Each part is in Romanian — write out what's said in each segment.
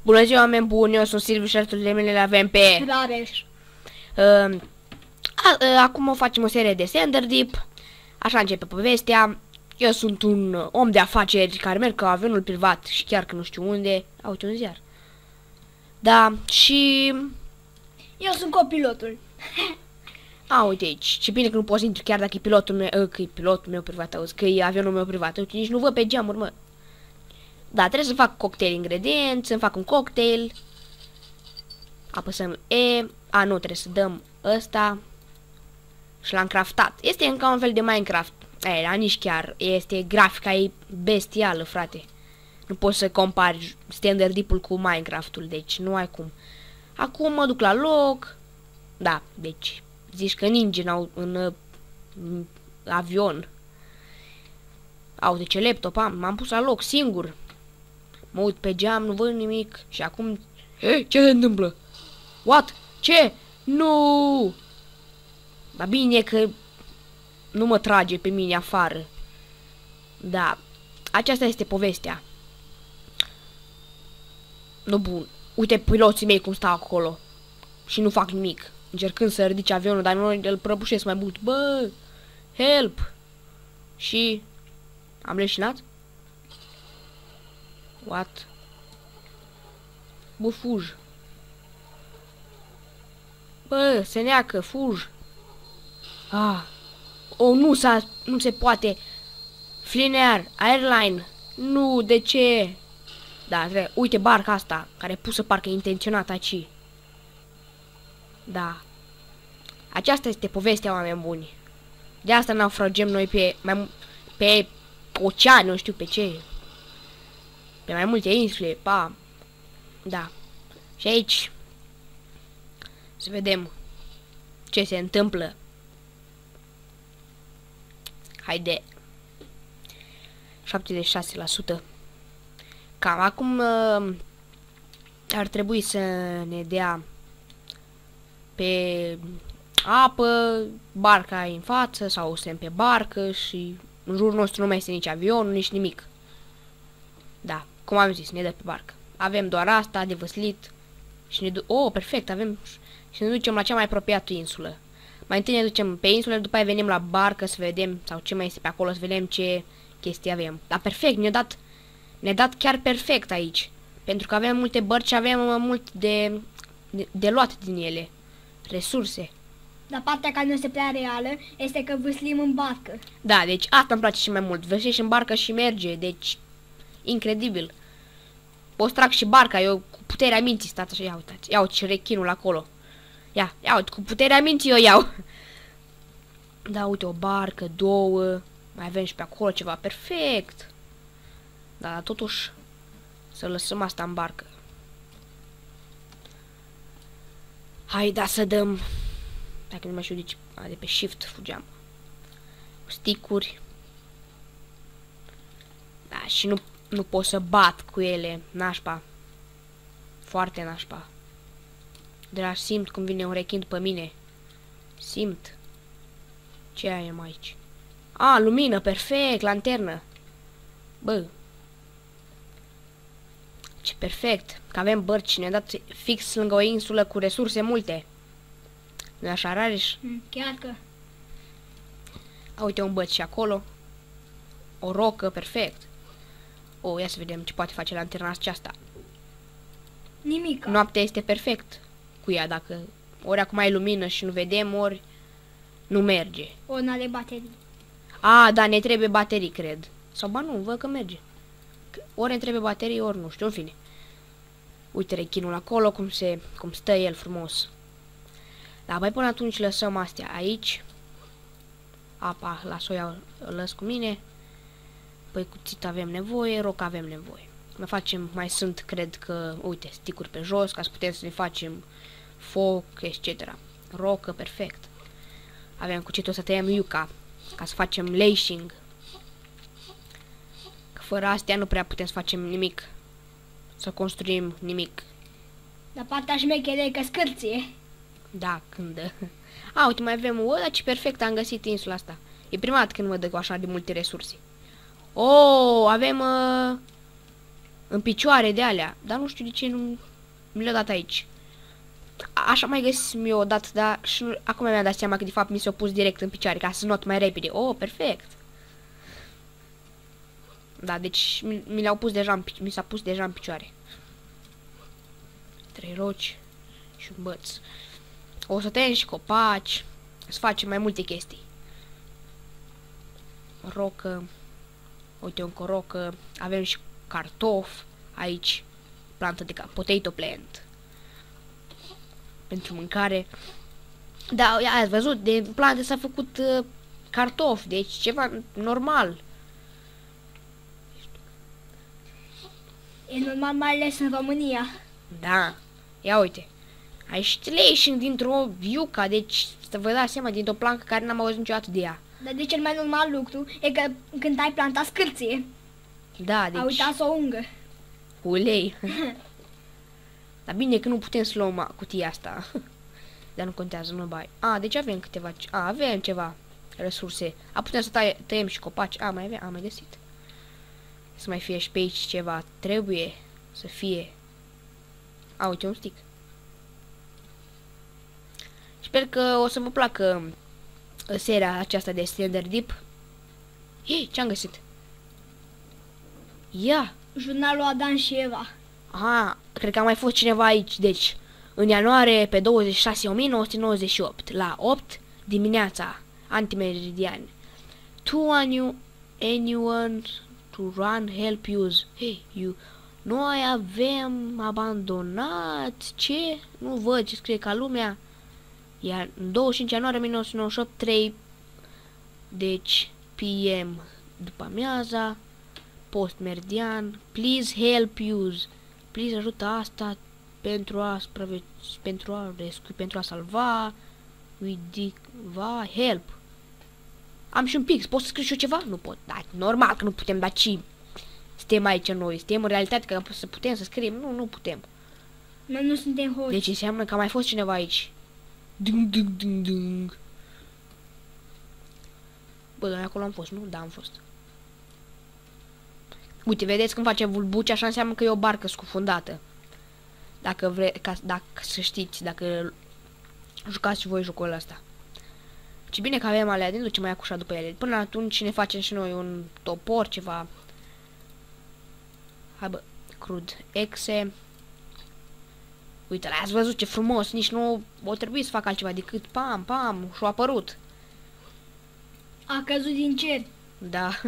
Bună ziua, oameni buni, eu sunt Silviu și altul de mele le avem pe... Rareș. Acum o facem o serie de Senderdeep. Așa începe povestea. Eu sunt un om de afaceri care merg cu avionul privat și chiar că nu știu unde. Uite un ziar. Da, și... Eu sunt copilotul. Uite aici. Ce bine că nu poți să intri chiar dacă e pilotul meu, că e pilotul meu privat, auzi, că e avionul meu privat. Uite, nici nu văd pe geamuri, mă. Da, trebuie să fac cocktail ingredienți, să fac un cocktail. Apăsăm E. Nu, trebuie să dăm ăsta. Și l-am craftat. Este încă un fel de Minecraft. Da, nici chiar. Este grafica, e bestială, frate. Nu poți să compari Senderdeep-ul cu Minecraft-ul, deci nu ai cum. Acum mă duc la loc. Da, deci zici că ninge în avion. Uite ce laptop am. M-am pus la loc, singur. Mă uit pe geam, nu văd nimic. Și acum... ce se întâmplă? What? Ce? Nu! Dar bine că nu mă trage pe mine afară. Da. Aceasta este povestea. Nu bun. Uite piloții mei cum stau acolo. Și nu fac nimic. Încercând să ridice avionul, dar nu îl prăbușesc mai mult. Bă! Help! Și... am leșinat? What? Bă, fuj. Bă, se neacă, fuj. Nu se poate. Flinear, Airline. Nu, de ce? Da, uite barca asta, care e pusă parcă intenționat aici. Da. Aceasta este povestea, oameni buni. De asta naufragem noi pe ocean, nu știu pe ce. Pe mai multe insule, Da. Și aici să vedem ce se întâmplă. Haide. 76%. Cam acum ar trebui să ne dea pe apă, barca în față sau suntem pe barcă și în jurul nostru nu mai este nici avion, nici nimic. Da, cum am zis, ne dă pe barcă. Avem doar asta de văslit și ne perfect, avem și ne ducem la cea mai apropiată insulă. Mai întâi ne ducem pe insulă, după aia venim la barcă să vedem sau ce mai este pe acolo, să vedem ce chestii avem. Dar perfect, ne-a dat chiar perfect aici. Pentru că avem multe bărci, avem mult de luat din ele. Resurse. Dar partea care nu este prea reală este că vâslim în barcă. Da, deci asta îmi place și mai mult. Vâslești în barcă și merge, deci incredibil. Poți trag și barca, eu cu puterea minții, stați așa, ia uitați, ia uite și rechinul acolo. Ia uite, cu puterea minții eu iau. Da, uite, o barcă, două, mai avem și pe acolo ceva, perfect. Da, dar totuși, să lăsăm asta în barcă. Hai, da, să dăm, dacă nu mai știu de pe shift fugeam. Stick-uri. Da, și nu pot să bat cu ele, nașpa. Foarte nașpa. De la simt cum vine un rechin după mine. Simt. Ce am aici? Lumină, perfect, lanternă. Bă. Ce perfect, că avem bărci, ne-a dat fix lângă o insulă cu resurse multe. Nu așa, Rareș? Chiar că. Uite un băț și acolo. O rocă, perfect. Ia să vedem ce poate face lanterna aceasta. Nimic. Noaptea este perfect cu ea, dacă ori acum ai lumină și nu vedem, ori nu merge. Ori n-are baterii. Da, ne trebuie baterii, cred. Sau ba nu, văd că merge. Ori ne trebuie baterii, ori nu știu, în fine. Uite rechinul acolo, cum stă el frumos. Da, băi, până atunci lăsăm astea aici. Apa, las-o iau, lăs cu mine. Păi cuțit avem nevoie, roc avem nevoie. Mai sunt, cred că, uite, sticuri pe jos, ca să putem să ne facem foc, etc. Rocă, perfect. Avem cuțitul să tăiem iuca, ca să facem lashing. Că fără astea nu prea putem să facem nimic. Să construim nimic. Dar partea șmecheră e că scârție. Da, când... uite, mai avem ăla, ce perfect, am găsit insula asta. E prima dată când mă dă cu așa de multe resurse. Avem... în picioare de alea. Dar nu știu de ce nu mi le-a dat aici. Așa mai găsisem eu odată, dar și acum mi-am dat seama că de fapt mi s-a pus direct în picioare ca să not mai repede. Oh, perfect. Da, deci mi le-au pus deja mi s-a pus deja în picioare. 3 roci și un băț. O să tăiem și copaci. Să facem mai multe chestii. Rocă. Uite, încă o rocă. Avem și cartof aici. Plantă de potato plant. Pentru mâncare. Da, ați văzut, de plante s-a făcut cartof, deci ceva normal. E normal, mai ales în România. Da, ia uite. Aici le ieși dintr-o viuca, deci să vă dați seama, dintr-o plancă care n-am auzit niciodată de ea. Dar de cel mai normal lucru e că când ai planta scârție. Da, deci... A uitat să o ungă. Ulei. Dar bine că nu putem să luăm cutia asta. Dar nu contează, nu bai. Deci avem câteva... avem ceva resurse. Putem să tăiem și copaci. Mai avem, am mai găsit. Să mai fie și pe aici ceva. Trebuie să fie. Uite un stick. Sper că o să vă placă seria aceasta de Slender Deep. Hei, ce-am găsit? Ia! Jurnalul Adam și Eva. Cred că a mai fost cineva aici, deci, în ianuarie, pe 26 1998, la 8 dimineața, antimeridian. Anyone to run help use. Hey, you. Noi avem abandonat, ce? Nu văd ce scrie ca lumea. Iar în 25 ianuarie 1998, 3, deci, PM, după amiaza, post-meridian, please help use. Please ajută asta pentru a rescue, pentru a salva, help. Am și un pix, pot să scriu și eu ceva? Nu pot, da, normal că nu putem, dar ce? Suntem aici noi, suntem în realitate că să putem să scriem, nu putem. Noi nu suntem hoți. Deci înseamnă că a mai fost cineva aici. Dung, dung, dung, dung. Bă, noi acolo am fost, nu? Da, am fost. Uite, vedeți când face vulbuci, așa înseamnă că e o barcă scufundată. Dacă dacă să știți, dacă jucați și voi jocul ăsta. Ce bine că avem alea, din ce mai acușa după ele. Până atunci ne facem și noi un topor, ceva. Hai bă, crud. Exe. Uite, ați văzut ce frumos, nici nu o trebuie să fac altceva decât pam, pam, și-a apărut. A căzut din cer. Da.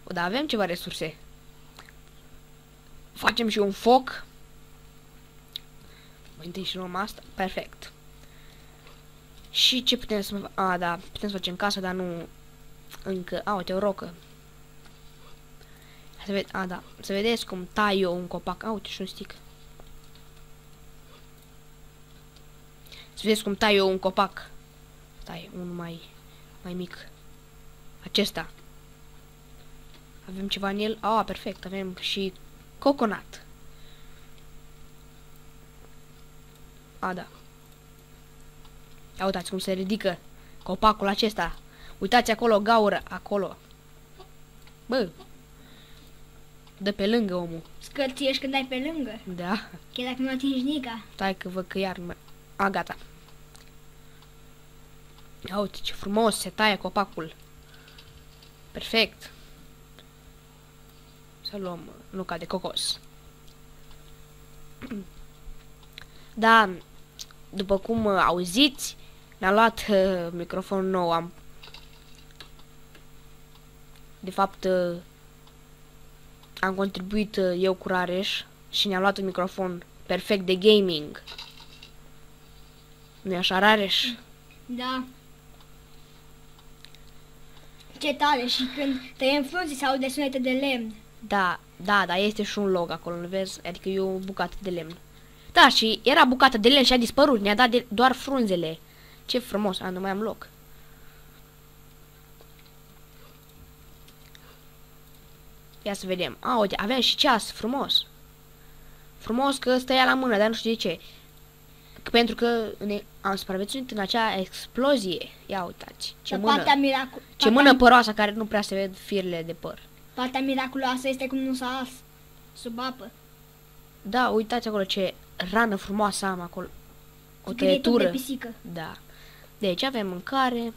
Da, avem ceva resurse. Facem și un foc. Mai întâi și luăm asta. Perfect. Și ce putem să... da, putem să facem casă, dar nu... Încă... uite, o rocă. Da. Să vedeți cum tai eu un copac. Uite, și un stick. Să vedeți cum tai eu un copac. Tai, unul mai mic. Acesta. Avem ceva în el. Perfect. Avem și coconut. Da. Ia uitați cum se ridică copacul acesta. Uitați acolo, gaură. Acolo. Bă. Dă pe lângă omul. Scărțiești când ai pe lângă. Da. Chiar dacă nu atingi nica. Stai că văd că iar nu mai... Gata. Ia uite ce frumos se taie copacul. Perfect. Să luăm nuca de cocos. Da, după cum auziți, mi-am luat microfon nou. De fapt, am contribuit eu cu Rareș și ne-am luat un microfon perfect de gaming. Nu-i așa, Rareș? Da. Ce tare, și când tăiem frunze se aude sunete de lemn. Da, este și un log acolo, nu vezi? Adică e o bucată de lemn. Da, și era bucată de lemn și a dispărut, ne-a dat doar frunzele. Ce frumos, nu mai am loc. Ia să vedem. Uite, aveam și ceas, frumos. Frumos că stăia la mână, dar nu știu de ce. Pentru că am supraviețuit în acea explozie. Ia uitați, ce mână păroasă care nu prea se ved firele de păr. Partea miraculoasă este cum nu s-a ars sub apă. Da, uitați acolo ce rană frumoasă am acolo. O Scrie tot tăietură. de pisică. Da. Deci avem mâncare.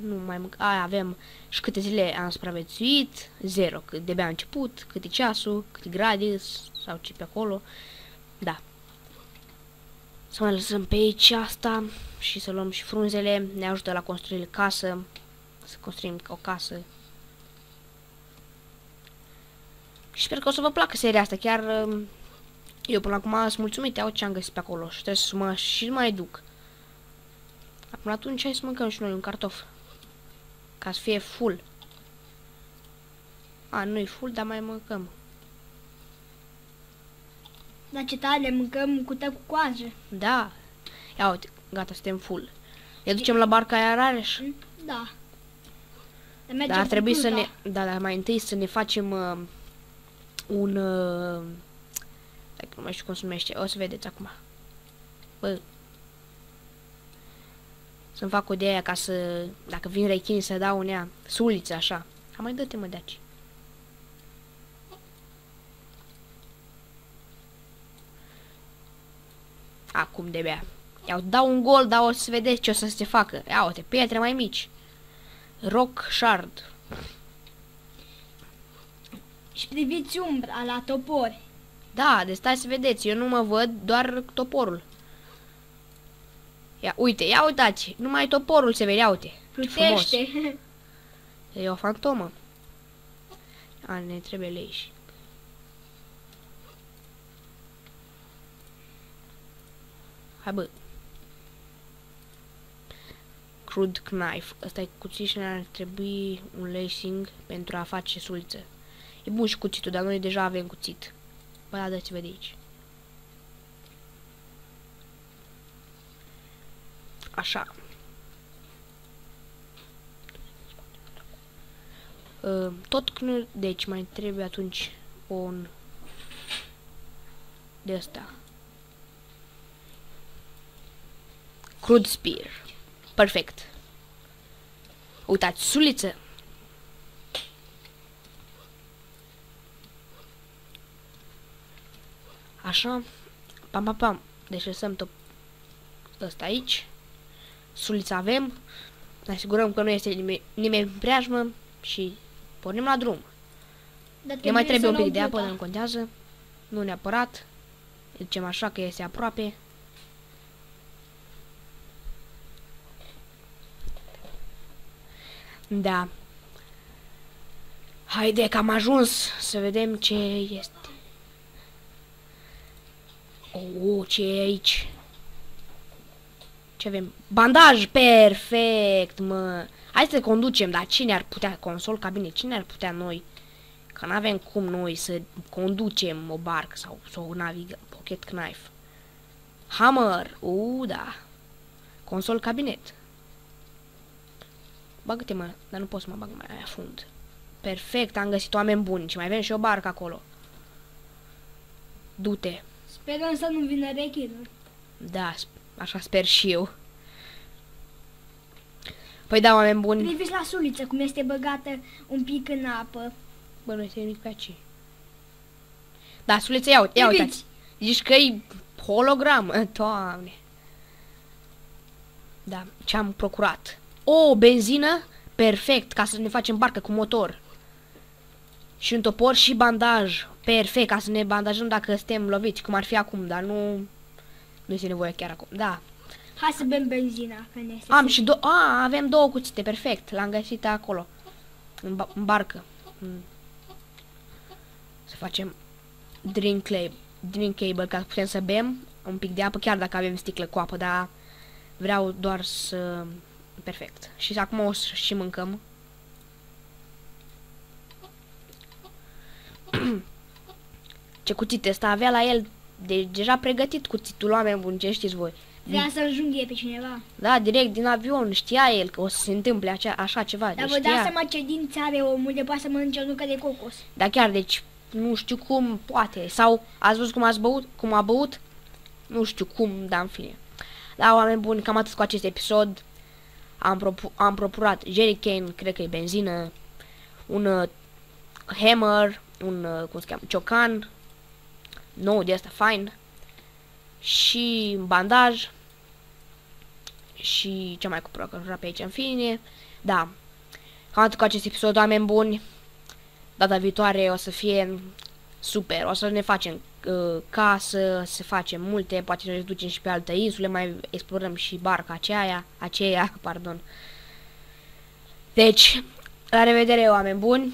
Nu mai avem și câte zile am supraviețuit. 0, că de-abia a început, cât e ceasul, cât e gradii sau ce pe acolo. Da. Să mai lăsăm pe aici asta și să luăm și frunzele. Ne ajută la construire casă. Să construim o casă. Și sper că o să vă placă seria asta. Chiar eu până acum sunt mulțumit. Iau ce am găsit pe acolo și trebuie să mă și mai duc. Acum atunci hai să mâncăm și noi un cartof. Ca să fie full. Nu-i full, dar mai mâncăm. Dar ce tare, mâncăm cu coajă. Da. Ia uite, gata, suntem full. Ne ducem la barca aia Rareș? Da. Dar ar trebui să ne... Da, mai întâi să ne facem un... nu mai știu cum se numește. O să vedeți acum. Bă. Să-mi fac o de aia ca să... Dacă vin rechini să dau în ea. Suliță, așa. Mai dă-te, mă, de aici. Acum de bea. Iau, dau un gol, dar o să vedeți ce o să se facă. Ia uite, pietre mai mici. Rock shard. Și priviți umbra la topori. Da, de stai să vedeți. Eu nu mă văd, doar toporul. Ia uitați. Numai toporul se vede, ia uite. Plutește. E o fantomă. Ne trebuie leiși. Hai bă. Crude knife. Ăsta e cuțit și ne-ar trebui un lacing pentru a face suliță. E bun și cuțitul, dar noi deja avem cuțit. Bă, da, dați-vă de aici. Așa. Tot când... Deci mai trebuie atunci un... de ăsta. Crude spear. Perfect. Uitați, suliță. Așa. Pam, pam, pam. Deci lăsăm tot ăsta aici. Sulița avem. Ne asigurăm că nu este nimeni în preajmă și pornim la drum. Ne mai trebuie un pic de apă, dar nu contează. Nu neapărat. Zicem așa că este aproape. Da. Haide că am ajuns să vedem ce este. Ce e aici? Ce avem? Bandaj! Perfect, mă! Hai să conducem, dar cine ar putea? Consol cabine, cine ar putea noi? Că n-avem cum noi să conducem o barcă sau să o navigăm. Pocket knife. Hammer! Da. Consol cabinet. Bagă-te, mă, dar nu pot să mă bag mai afund. Perfect, am găsit oameni buni și mai avem și o barcă acolo. Du-te. Sperăm să nu vină rechinul. Da, așa sper și eu. Păi da, oameni buni. Priviți la suliță, cum este băgată un pic în apă. Bă, nu este nimic pe aici. Da, suliță, ia uitați. Zici că e hologram. Doamne. Da, ce-am procurat. O, benzină? Perfect, ca să ne facem barcă cu motor. Și un topor și bandaj. Perfect, ca să ne bandajăm dacă suntem loviți, cum ar fi acum, dar nu este nevoie chiar acum. Da. Hai să bem benzina, că ne este. Am și avem două cuțite, perfect. L-am găsit acolo. În barcă. Să facem drink cable, ca să putem să bem un pic de apă, chiar dacă avem sticlă cu apă, dar vreau doar să... Perfect. Și acum o să și mâncăm. Ce cuțit ăsta avea la el deja pregătit cuțitul, oameni buni, ce știți voi. Vrea să înjunghe pe cineva. Da, direct din avion, știa el că o să se întâmple așa ceva. Dar vă dați seama ce dinți are omul, de poate să mănânce o nucă de cocos. Da, chiar, deci nu știu cum poate. Sau ați văzut cum a băut? Nu știu cum, dar în fine. Da, oameni buni, cam atât cu acest episod. Am procurat jerrycan, cred că e benzină, un hammer, cum se cheamă, ciocan, nou de asta fain, și un bandaj, și ce mai cumpărat pe aici, în fine, da. Cam atât cu acest episod, oameni buni. Data viitoare o să fie super, o să ne facem casă, să facem multe, poate ne ducem și pe alte insule, mai explorăm și barca aceea, pardon. Deci, la revedere, oameni buni.